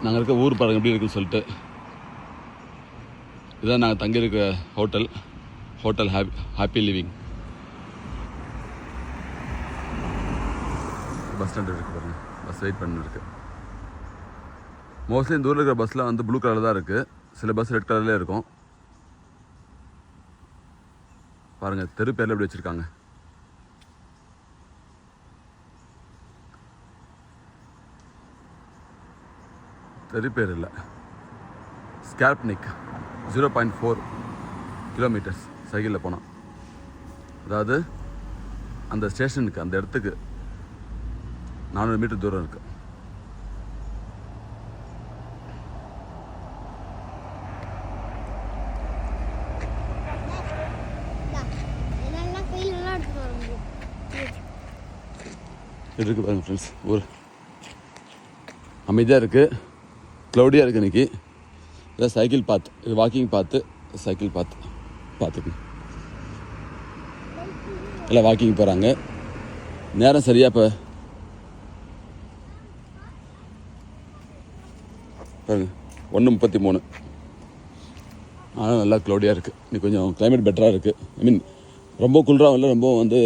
நாங்கள் இருக்க ஊர் பாருங்க எப்படி இருக்குன்னு சொல்லிட்டு. இதுதான் நாங்கள் தங்கியிருக்கிற hotel happy living. Bus stand இருக்குது பாருங்க, பஸ் வெயிட் பண்ணிருக்கு. மோஸ்ட்லி இந்த ஊரில் இருக்கிற பஸ்ஸில் வந்து ப்ளூ கலரில் தான் இருக்குது, சில பஸ் ரெட் கலர்லேயே இருக்கும். பாருங்கள் தெரு பேரில் எப்படி வச்சுருக்காங்க. தெரு பேர் இல்லை, ஸ்கேல்ப்னிக் 0.4 கிலோமீட்டர்ஸ் சைக்கிளில் போனால். அதாவது அந்த ஸ்டேஷனுக்கு அந்த இடத்துக்கு 400 மீட்டர் தூரம் இருக்குது. இருக்குது பாருங்க ஃப்ரெண்ட்ஸ், ஊர் அமைதியாக இருக்குது, க்ளௌடியாக இருக்குது இன்றைக்கி. இதான் சைக்கிள் பாத், இது வாக்கிங் பாத்து, சைக்கிள் பார்த்துக்கு எல்லாம் வாக்கிங் போகிறாங்க. நேரம் சரியாக இப்போ பாருங்க 1:33. ஆனால் நல்லா க்ளௌடியாக இருக்குது. இன்னைக்கு கொஞ்சம் கிளைமேட் பெட்டராக இருக்குது. ஐ மீன் ரொம்ப குளிராகவும் இல்லை, ரொம்ப வந்து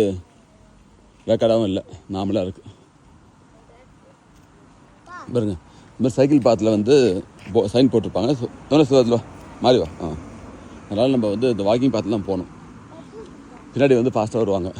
வேக்காடாகவும் இல்லை, நார்மலாக இருக்குது. பாருங்க இந்த மாதிரி சைக்கிள் பாத்தில் வந்து சைன் போட்டிருப்பாங்க. சுகத்தில் மாறி வா. அதனால் நம்ம வந்து இந்த வாக்கிங் பாத்தில் தான் போகணும். பின்னாடி வந்து ஃபாஸ்ட்டாக வருவாங்க.